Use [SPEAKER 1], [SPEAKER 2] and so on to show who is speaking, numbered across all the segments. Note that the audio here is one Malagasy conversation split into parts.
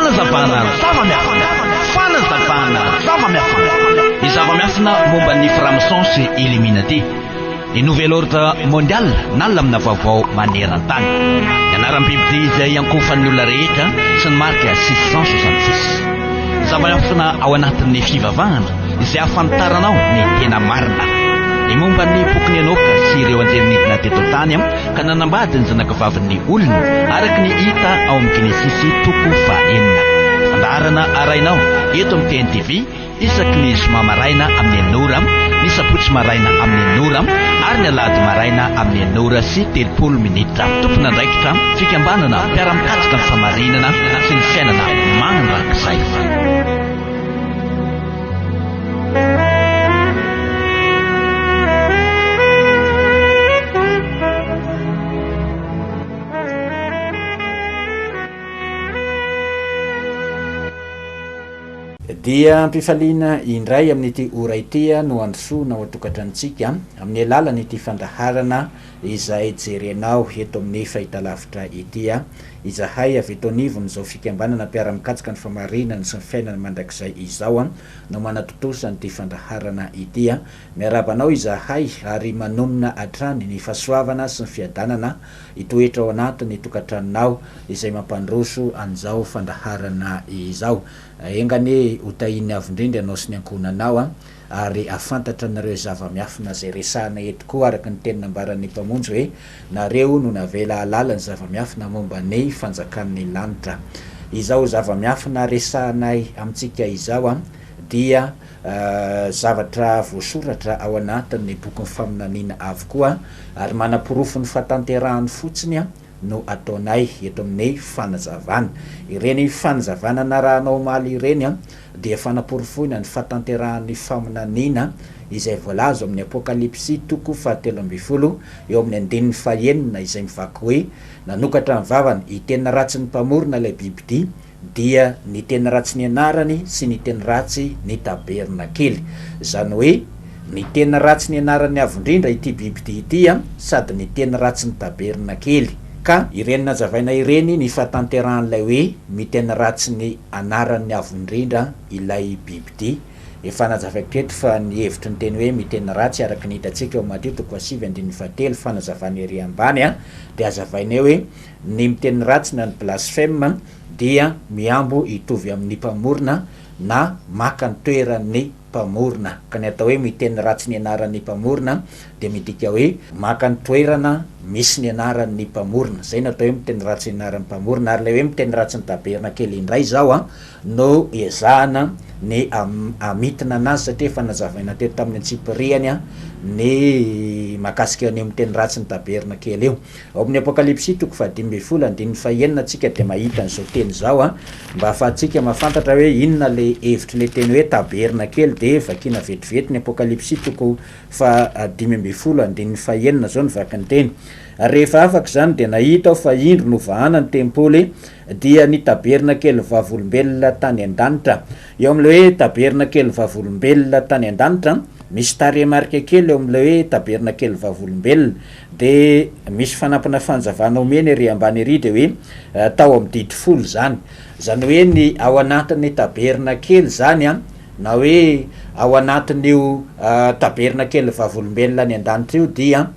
[SPEAKER 1] Fanazavana ny zava-miafina momba ny franc-maçon sy illuminati, ny nouvel ordre mondial na lamina vaovao maneran-tany, ny anaram-biby izay ankofan'ny olona rehetra sy ny marika 666. Zava-miafina ao anatin'ny fivavahana izay ahafantaranao ny tena marina, ny momba ny boky Enoka sy ireo anjelinidina teto tany ka nanambady ny zanakavavin'ny olona araka ny hita ao amin'ny Genesisy 4:4. Andarana arainao eto amin'ny TNTV isaky ny zoma maraina amin'ny 9h, ny sabotsy maraina amin'ny 9h ary ny alahady maraina amin'ny 9h30. Tompona andraikitra fikambanana mpiara-mikatsika ny famarinana sy ny fiainana mananrakizay.
[SPEAKER 2] Dia mpifaliana indray amin'ity ora ity no androsoana ao atokatrantsika amin'ny alalan'ity fandaharana izay jerenao eto amin'ny fahitalavitra ity izahay avy eto anivony zao fikambanana mpiara-mikatsika ny famarinana sy ny fiainana mandrakizay izao no manatotosa nyity fandaharana ity miarabanao izahay ary manonona atrany ny fahasoavana sy ny fiadanana itoetra ao anatin'ny tokatranonao izay mampandroso an'izao fandaharana izao. Engany utainy avindrindra anao sy ny ankonanao ary afantatra nareo zava-miafina zay resahana eto koa araka ny teny nambaran'ny mpamonjy hoe nareo no navela alala ny zava-miafina momba ny fanjakan'ny lanitra. Izao zava-miafina resahanay amintsika izao dia zavatra voasoratra ao anatin'ny bokin'ny faminaniana avokoa ary manapirofo ny fahatanterahany fotsiny no ataonay eto amin'ny fanazavana. Ireny fanazavana narahanao maly ireny dia fanaporofoina ny fahatanterahan'ny faminaniana izay voalazo amin'ny Apokalipsy 3:7 eo amin'ny 9:9 izay mivaky hoe nanokatra ny vavany hitena ratsy ny mpamorona ilay bibidia dia ny tena ratsy ny anarany sy ny tena ratsy ny tabernakely. Zany hoe ny tena ratsy ny anarany avindrindra ity bibidia ity sady ny tena ratsy ny tabernakely. Ka ireny nazavaina ireny ny fahatanterahan'ilay hoe mitena ratsy ny anaran'ny avindrindra ilay bibidia. Efa nazavaiko eto fa ny hevitry ny teny hoe mitena ratsy araka ny hitantsika ao Mateo 7:7 fanazavana ery ambany dia azavainay hoe ny mitena ratsy na ny blasphème dia miambo hitovy amin'ny mpamorona na maka ny toeran'ny mpamorona. Ka ny atao hoe mitena ratsy ny anaran'ny mpamorona dia midika hoe maka ny toerana misy ny anaran'ny mpamorona. Zay no atao hoe mitena ratsy ny anaran'ny mpamorona. Ary le hoe mitena ratsy ny tabernakely indray zao no ezahana ny amitina anazy satria efa nazavaina teto tamin'ny antsipiriany ny makasika ny miteny ratsy ny tabernakely eo. Ao amin'ny Apokalipsy 3:5 tsika dia mahita an'izao teny zao mba ahafahantsika mahafantatra hoe inona le hevitry le teny hoe tabernakely dia vakina vetivety ny Apokalipsy 5:5 zao ny vaky ny teny. Rehefa afaka zany dia nahita aho fa indro novahana ny tempoly dia ny tabernakely vavolombelona tany an-danitra. Eo amin'le hoe tabernakely vavolombelona tany an-danitra misy taremarika kely eo amin'le hoe tabernakely vavolombelona dia misy fanampina fanjavana omeny ery ambany ery dia hoe tao amin'ny didi folo zany. Zany hoe ny ao anatin'ny tabernakely zany na hoe ao anatin'io tabernakely vavolombelona any an-danitra io dia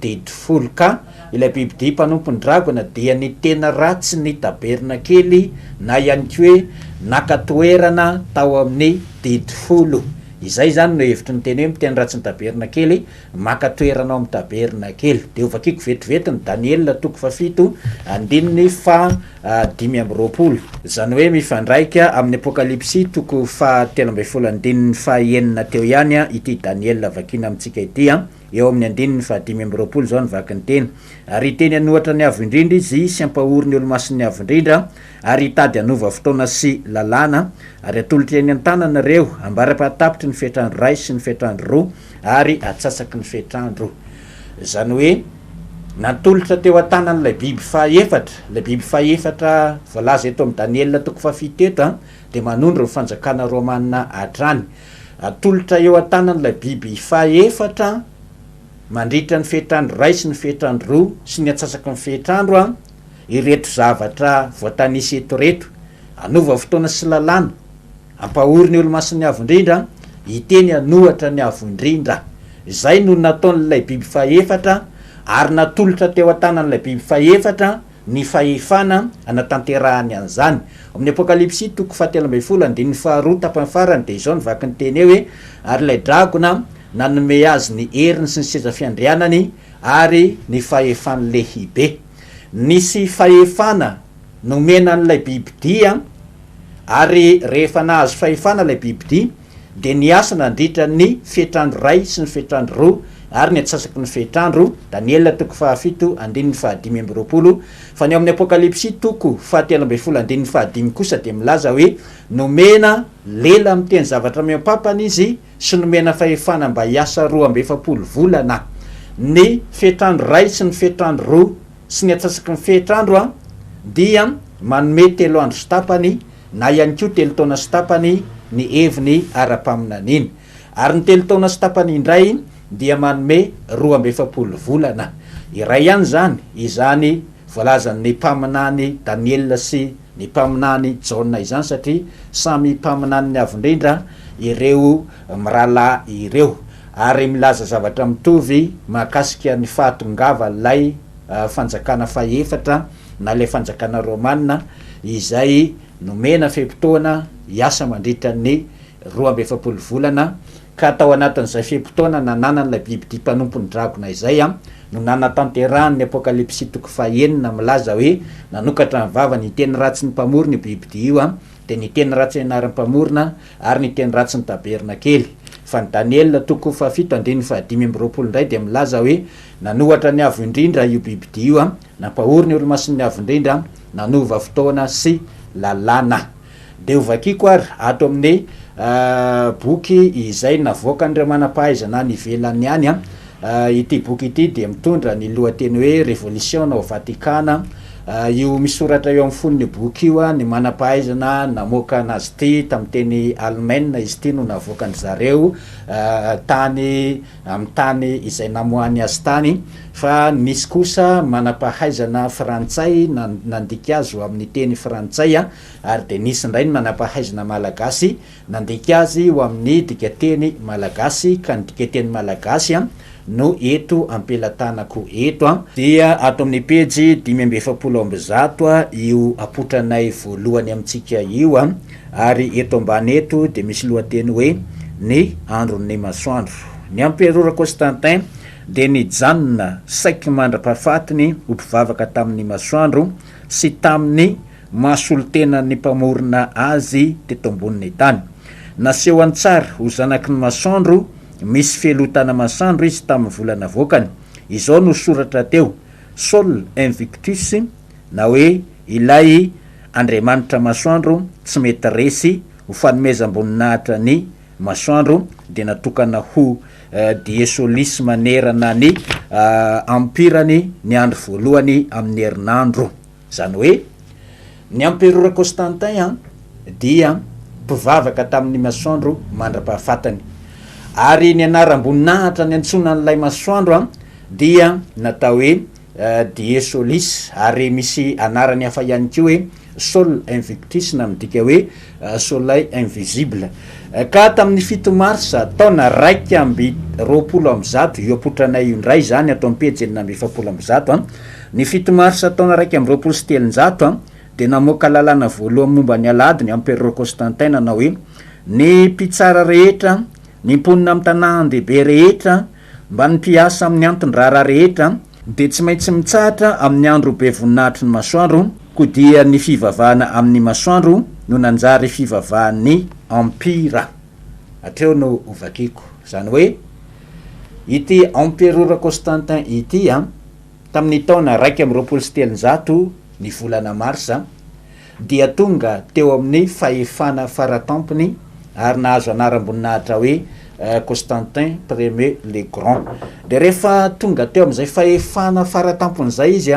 [SPEAKER 2] didi folo. Ka ilay bibidia mpanompony dragona dia ny tena ratsy ny tabernakely na ihany koa hoe nakatoerana tao amin'ny didi folo. Izay zany no hevitry ny teny hoe miteny ratsy ny tabernakely makatoerana ao amin'ny tabernakely. Dia ovakiko vetivety ny Daniel 7:5-20. Zany hoe mifandraika amin'ny Apokalipsy 3:7-9 teo ihany ity Daniel vakina amintsika ity eo amin'ny 5:20 zao ny vaky ny teny. Ary teny anohatra ny avo indrindra izy sy ampahory ny olo-mason'ny avo indrindra ary hitady anova fotoana sy lalàna ary atolotra eny an-tananareo ambara-pahatapitry ny fetrandro ray sy ny fetrandro roa ary atsasaky ny fetrandro. Zany hoe natolotra teo an-tanan'ilay biby fahaefatra, ilay biby fahaefatra voalaza eto amin'ny Daniel 7 dia manondro ny fanjakana romanina hatrany. Atolotra eo an-tanan'ilay biby fahaefatra mandritra ny fetrandro ray sy ny fetrandro roa sy ny atsasaky ny fetrandro ireto zavatra voatanisy eto reto anova fotoana sy lalàna, ampahory ny olo-masiny avondrindra, iteny anohatra ny avondrindra. Izay no nataon'ilay biby faefatra ary natolotra teo an-tanan'ilay biby faefatra ny fahefana anatanterahany an'izany. Amin'ny apokalipsy toko 7:12 tapany farany dia izao nivaky ny teny eo hoe ary ilay dragona nanome azy ny heriny sy ny seza fiandrianany ary ny fahefany lehibe. Nisy fahefana nomena an'ilay bibidia ary rehefa nahazo fahefana ilay bibidia dia niasa nandritra ny fetrandro ray sy ny fetrandro roa ary ny atsasaky ny fetrandro. Daniel toko 7:5-20. Fa ny amin'ny apokalipsy toko 7:15 kosa dia milaza hoe nomena lela miteny zavatra miampapana izy sy nomena fahefana mba hiasa 12 volana. Ny fetrandro ray sy ny fetrandro roa sy ny atsasaky ny fetrandro dia manome 3 andro sy tapany na ihany koa 3 taona sy tapany ny heviny ara-paminaniny. Ary ny 3 taona sy tapany indray dia manome 12 volana. Iray ihany zany, izany voalazan'ny mpaminany Daniel sy ny mpaminany Jaona izany, satria samy mpaminany ny avondrindra ireo mirala ireo. Ary milaza zavatra mitovy mahakasika ny fahatongava lay fanjakana fahefatra na lay fanjakana romanina izay nomena fepitoana hiasa mandritra ny 12 volana. Ka tao anatin'izay fepitoana nananan'ilay bibidia mpanompony dragona izay no nanatanterahany ny apokalipsy toko 9 milaza hoe nanokatra ny vavany teny ratsy ny mpamorona bibidia io dia ny teny ratsy ianaran'ny mpamorona ary ny teny ratsy ny taberna kely. Fa ny Daniel toko 7:15 indray dia milaza hoe nanohatra ny avo indrindra io bibidia io, nampahory ny olo-masiny avondrindra, nanova fotoana sy lalàna. Dia ovakiko ary ato amin'ny boky izay navoaka ny manam-pahaizana ny ivelany any ity boky ity dia mitondra ny lohateny hoe Révolution au Vatikana. Io misoratra eo amin'ny fonony boky io ny manam-pahaizana namoaka anazy ity tamin'ny teny Allemagne izy ity no navoaka ny zareo tany amin'ny tany izay namoahany azy tany. Fa nisy kosa manam-pahaizana frantsay nandika azy amin'ny teny frantsay ary dia nisy indray ny manam-pahaizana malagasy nandika azy ho amin'ny dikateny malagasy. Ka ny dikateny malagasy no eto ampelatanako eto dia ato amin'ny pejy 570 io apotranay voalohany amintsika io ary eto ambany eto dia misy lohateny hoe ny andron'ny masoandro. Ny Empereur Constantin dia nijanona saiky mandra-pahafatiny ho mpivavaka tamin'ny masoandro sy tamin'ny masolontenan'ny mpamorona azy teto ambonin'ny tany. Naseho an-tsara ho zanaky ny masoandro, misy felotana masoandro izy tamin'ny volana voakany. Izao no soratra teo: Sol Invictus, na hoe ilay andriamanitra masoandro tsy mety resy ho fanomezam-boninahitra ny masoandro dia natokana ho Diesolis manerana ny ampirany ny andro voalohany amin'ny herinandro. Zany hoe ny Empereur Constantin dia mpivavaka tamin'ny masoandro mandra-pahafatany, ary ny anaram-boninahitra ny antsonan'ilay masoandro dia natao hoe Diesolis, ary misy anarany hafa ihany koa hoe Sol Invictus na midika hoe Soleil Invisible. Ka tamin'ny 7 marsa taona 220 io apotranay io indray zany ato amin'ny pejy 970 ny 7 marsa taona 227 dia namoaka lalàna voalohany momba ny alady ny Empereur Constantin nanao hoe ny mpitsara rehetra, ny mponina amin'ny tanàn-dehibe rehetra mba ny mpiasa amin'ny antony-draharaha rehetra dia tsy maintsy mitsahatra amin'ny andro be voninahitry ny masoandro, koa dia ny fivavahana amin'ny masoandro no nanjary fivavahan'ny empira. Hatreo no ovakiko. Zany hoe ity Empereur Constantin ity tamin'ny taona 123 ny volana marsa dia tonga teo amin'ny fahefana faratampony ary nahazo anaram-boninahitra hoe Constantin Ier le Grand. Dia rehefa tonga teo amin'izay fahefana faratampony izay izy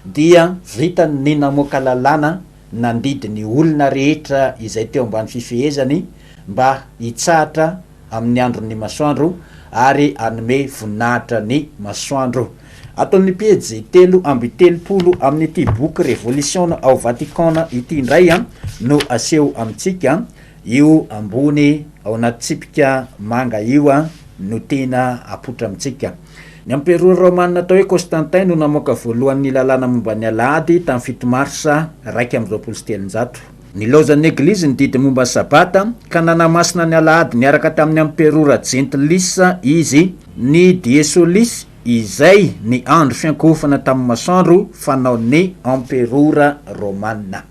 [SPEAKER 2] dia vitany ny namoaka lalàna nandidy ny olona rehetra izay teo ambany fifehezany mba hitsahatra amin'ny andron'ny masoandro ary anome voninahitra ny masoandro. ataon'ny pejy 3:30 amin'ity boky Révolution ao Vatican ity indray no aseho amintsika io ambony ao anaty tsipika manga io no tena apotra amintsika. Ny empereur romanina atao hoe Constantin no namoaka voalohan'ny lalàna momba ny alahady tamin'ny 7 marsa 1:27. Nilaozan'ny eglizy ny didy momba ny sabata ka nanamasina ny alahady niaraka tamin'ny empereur Gentilis izy ny Diesolis izay ny andro fiankofana tamin'ny masoandro fanaon'ny empereur romanina.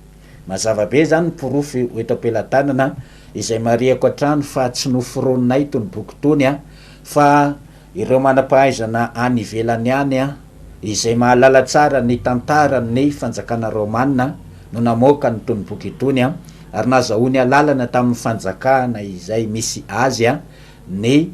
[SPEAKER 2] Mazava be zany porofo eto am-pelatanana izay mariako hatrano fa tsy noforonay tony boky tony fa ireo manam-pahaizana any ivelany any izay mahalala tsara ny tantara ny fanjakana romanina no namoaka ny tony boky itony ary nazahoany alalana tamin'ny fanjakana izay misy azy ny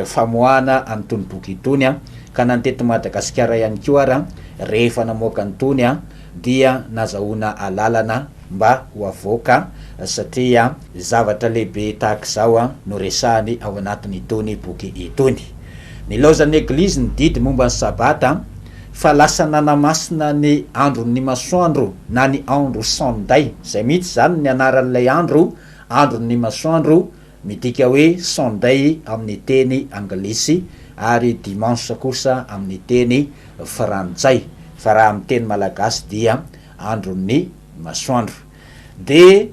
[SPEAKER 2] famoahana amin'ny tony boky itony ka nantety Madagasikara ihany koa rehefa namoaka ny tony dia nazahoana alalana mba ho avoaka satria zavatra lehibe tahaka zao no resahany ao anatin'ny itony boky itony. Nilaozan'ny eglizy ny didy momba ny sabata fa lasa nanamasina ny andron'ny masoandro na ny andro Sunday, zay mihitsy zany ny anaran'ilay andron'ny masoandro midika hoe Sunday amin'ny teny anglisy ary dimanche kosa amin'ny teny frantsay, fa raha amin'ny teny malagasy dia andron'ny masoandro. De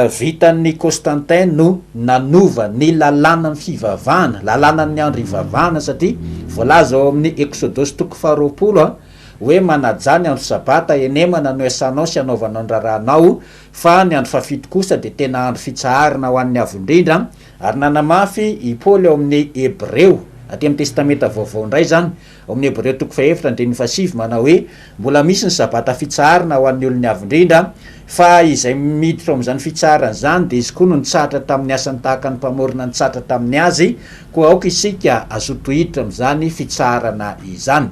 [SPEAKER 2] vitan'ny Constantin no nanova ny lalàna ny fivavahana, lalàna ny andro ivavahana satria voalaza ao amin'ny Exodus 2:20 hoe manajany andro sabata enemana no esanao sy anaovanao ny raranao, fa ny andro fafito kosa de tena andro fitsaharana ho an'ny avondrindra. Ary nanamafy i Paoly ao amin'ny Hebreo aty amin'ny testamenta vaovao indray zany ao amin'ny Hebreo 4:7 manao hoe mbola misy ny sabata fitsaharana ho an'ny olon'ny avondrindra, fa izay miditra amin'izany fitsaharana zany de izy koa no nitsatra tamin'ny asany tahaka ny mpamorona nitsatra tamin'ny azy, koa aoka isika azo tohiditra amin'izany fitsaharana izany.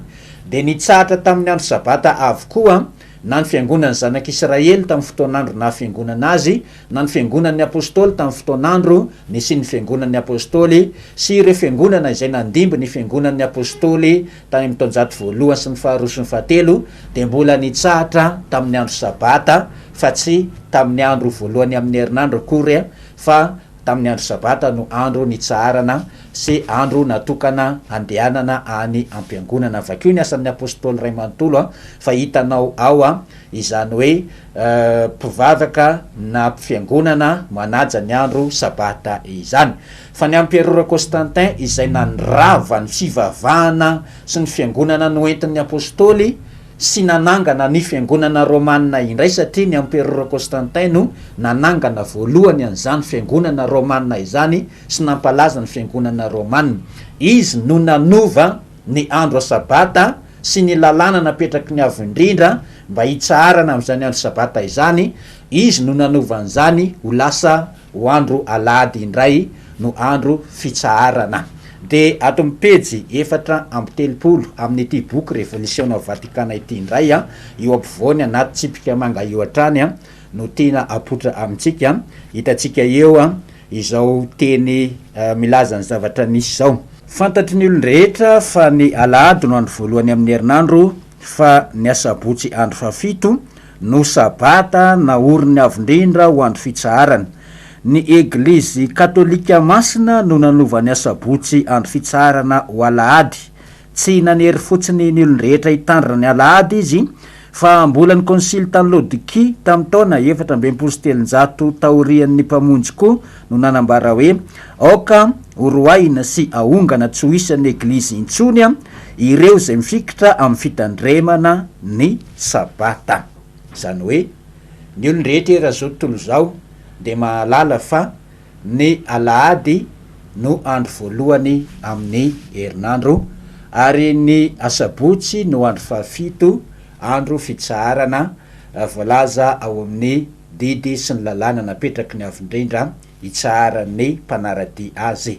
[SPEAKER 2] De nitsatra tamin'ny andro sabata avokoa na ny fiangonan'ny zanak'Israely tamin'ny fotoan'andro na fiangonana azy, na ny fiangonan'ny apôstôly tamin'ny fotoan'andro ny sy ny fiangonan'ny apôstôly, sy ireo fiangonana izay nandimby ny fiangonan'ny apôstôly tany amin'ny taonjato voalohany sy ny faharoa sy ny fahatelo, de mbola nitsahatra tamin'ny andro sabata fa tsy tamin'ny andro voalohany amin'ny herinandro akory fa tamin'ny andro sabata no andro nitsaharana sy andro natokana andehanana any ampiangonana. Vakio ny asan'ny apôstôly ray manontolo fa hitanao ao izany hoe mpivavaka na fiangonana manaja ny andro sabata izany. Fa ny empereur Constantin izay nanrava ny fivavahana sy ny fiangonana noentin'ny apôstôly sy nanangana ny fiangonana romanina indray, satria ny empereur Constantin no nanangana voalohany an'izany fiangonana romanina izany sy nampalaza ny fiangonana romanina. Izy no nanova ny andro sabata sy ny lalàna napetraky ny avondrindra mba hitsaharana amin'izany andro sabata izany. Izy no nanova an'izany ho lasa ho andro alahady indray no andro fitsaharana. De ato amin'ny pejy 4:30 amin'ity boky Révolution ao Vatikana ity indray io ampovoany anaty tsipika manga io hatrany no tena apotra amintsika, hitatsika eo izao teny milaza ny zavatra nisy zao. Fantatry ny olon-drehetra fa ny alahady no andro voalohany amin'ny herinandro, fa ny asabotsy andro fafito no sabata naoriny avondrindra ho andro fitsaharana. Ny eglizy katolika masina no nanova ny asabotsy andro fitsaharana ho alahady, tsy nanery fotsiny ny olon-drehetra hitandrina ny alahady izy, fa mbola ny konsily tany Laodikia tamin'ny taona 470 taorian'ny mpamonjy koa no nanambara hoe aoka horoaina sy ahongana tsy ho isan'ny eglizy intsony ireo izay mifikitra amin'ny fitandremana ny sabata. Izany hoe ny olon-drehetra era zao tontolo zao de mahalala fa ny alahady no andro voalohany amin'ny herinandro, ary ny asabotsy no andro fafito andro fitsaharana voalaza ao amin'ny didy sy ny lalàna napetraky ny avondrindra hitsaharan'ny mpanarady azy.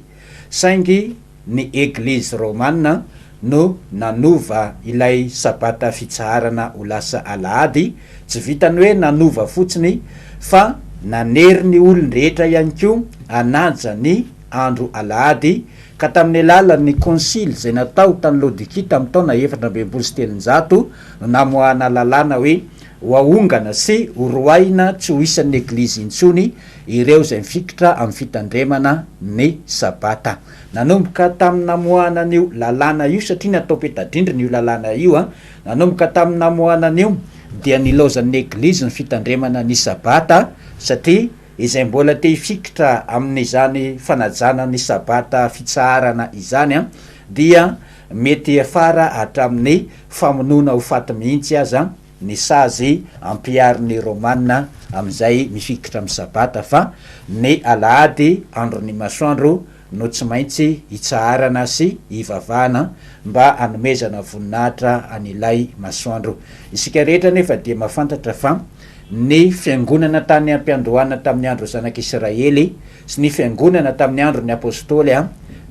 [SPEAKER 2] Saingy ny eglizy romanina no nanova ilay sabata fitsaharana ho lasa alahady, tsy vitany hoe nanova fotsiny fa nanery ny olon-drehetra ihany koa anaja ny andro alahady ka tamin'ny alalan'ny konsily zay natao tany Laodiki tamin'ny taona 470 no namoahana lalàna hoe hoaongana sy horoaina tsy ho isan'ny eglizy intsony ireo zay mifikitra amin'ny fitandremana ny sabata. Nanomboka tamin'ny namoahana an'io lalàna io satria natao petadrindrina io lalàna io nanomboka tamin'ny namoahana an'io dia nilaozan'ny eglizy ny fitandremana ny sabata satria izay mbola te hifikitra amin'izany fanajana ny sabata fitsaharana izany dia mety afara hatramin'ny famonoana ho faty mihitsy aza ny sazy ampiarin'ny romanina amin'izay mifikitra amin'ny sabata fa ny alahady andron'ny masoandro no tsy maintsy hitsaharana sy hivavahana mba hanomezana voninahitra an'ilay masoandro. Isika rehetra nefa dia mahafantatra fa ny fiangonana tany ampiandohana tamin'ny andro zanak'Israely sy ny fiangonana tamin'ny andro ny apôstôly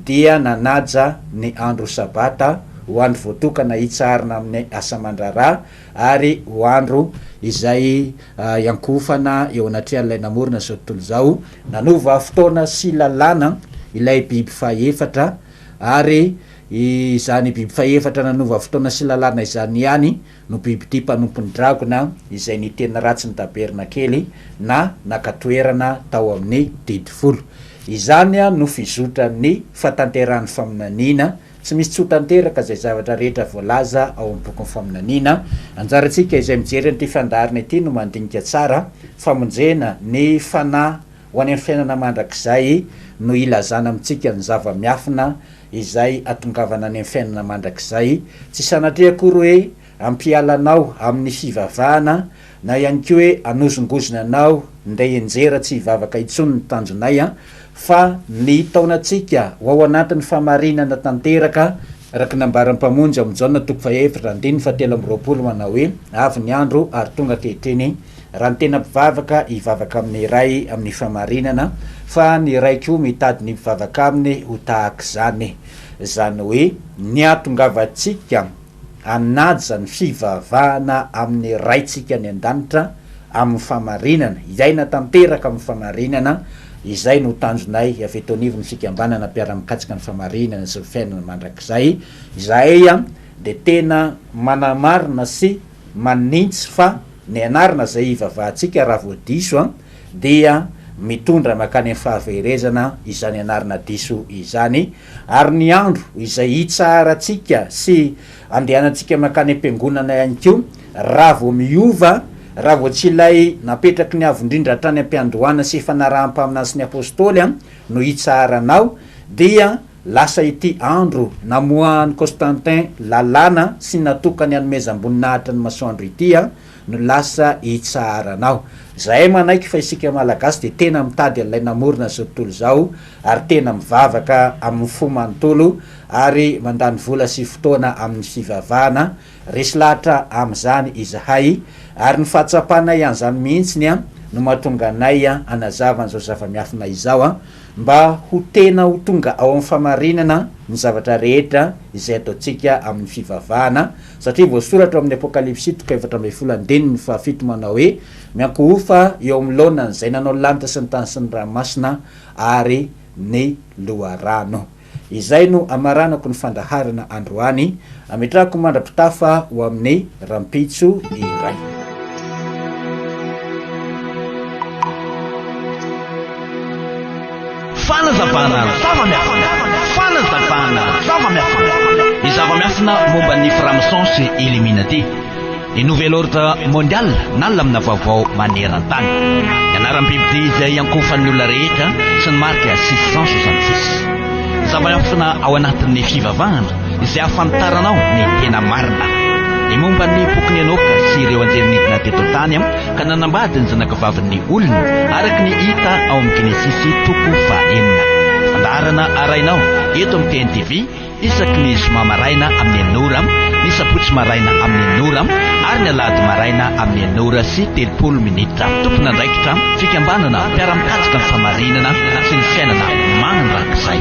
[SPEAKER 2] dia nanaja ny andro sabata ho andro voatokana hitsaharana amin'ny asa mandrarà ary ho andro izay iankofana eo anatrehan'ilay namorona zao tontolo zao. Nanova fotoana sy lalàna ilay biby fahefatra ary izany biby fahefatra nanova fotoana sy lalàna izany ihany no biby ty mpanompony dragona izay ny tena ratsy ny tabernakely na nakatoerana tao amin'ny didifolo. Izany no fizotran'ny fatanteran'ny faminaniana, tsy misy tsotanteraka zay zavatra rehetra voalaza ao amin'ny bokin'ny faminaniana. Anjarantsika izay mijery an'ity fandaharana ity no mandinika tsara famonjena ny fanahy ho any amin'ny fiainana mandrakizay no ilazana amintsika ny zava-miafina izay atongavana any amin'ny fiainana mandrakizay. Tsy sanatria akory hoe ampialanao amin'ny fivavahana na ihany koa hoe anozongozona anao nday enjera tsy hivavaka intsony ny tanjonay fa ny taonantsika ho ao anatin'ny famarinana tanteraka araka nambaran'ny mpamonjy amin'ny jaona 7:7 manao hoe avy ny andro ary tonga kehitriny raha ny tena mpivavaka hivavaka amin'ny iray amin'ny famarinana fa ny iray koa mitady ny mpivavaka aminy ho tahaka zany. Zany hoe ny ahatongavatsika anaja ny fivavahana amin'ny raitsika ny an-danitra amin'ny famarinana, izay natanteraka amin'ny famarinana, izay no tanjonay avy eto anivony fikambanana mpiara-mikatsika ny famarinana sy ny fiainana mandrakizay. Izay de tena manamarina sy manintsy fa ny anarana zay hivavahantsika raha voadiso dia mitondra makany amin'ny fahaverezana izany anarana diso izany, ary ny andro izay hitsaharantsika sy andehanantsika makany am-piangonana ihany koa raha vo miova, raha vo tsy ilay napetraky ny avondrindra hatrany am-piandohana sy fanaraha-mpaminany sy ny apôstôly no hitsaharanao, dia lasa ity andro namoahan'ny Constantin lalàna sy natokany hanomezam-boninahitra ny masoandro ity no lasa hitsaharanao. Zahay manaiky fa isika malagasy de tena mitady an'ilay namorona zao tontolo zao ary tena mivavaka amin'ny fo manontolo ary mandany vola sy fotoana amin'ny fivavahana, resy lahatra amin'izany izahay ary ny fahatsapana ihany zany mihitsiny no mahatonga anay anazava an'izao zava-miafina izao mba ho tena ho tonga ao amin'ny famarinana ny zavatra rehetra izay ataontsika amin'ny fivavahana, satria voasoratra amin'ny Apokalipsy 4:7 manao hoe miankohofa eo amin'ny laonany izay nanao ny lanitra sy ny tany sy ny ranomasina ary ny loharano. Izay no amaranako ny fandaharana androany, ametrahako mandrapitafa ho amin'ny rampitso iray.
[SPEAKER 1] Fanazavana ny zava-miafina momba ny franc-maçon sy illuminati, ny nouvel ordre mondial na lamina vaovao maneran-tany. Ny anaram-biby ty izay ankofan'ny olona rehetra sy ny marika 666. Zava-miafina ao anatin'ny fivavahana izay ahafantaranao ny tena marina. Ny momba ny boky Enoka sy ireo anjelinidina teto tany ka nanambady ny zanakavaviny olona araky ny hita ao amin'ny Genesisy 9. Fandaharana arainao eto amin'ny TNTV isaky ny zoma maraina amin'ny 9h, ny sabotsy maraina amin'ny 9h ary ny alahady maraina amin'ny 9h30. Tompon'andraikitra fikambanana mpiara-mikatsika ny famarinana sy ny fiainana mandrakizay.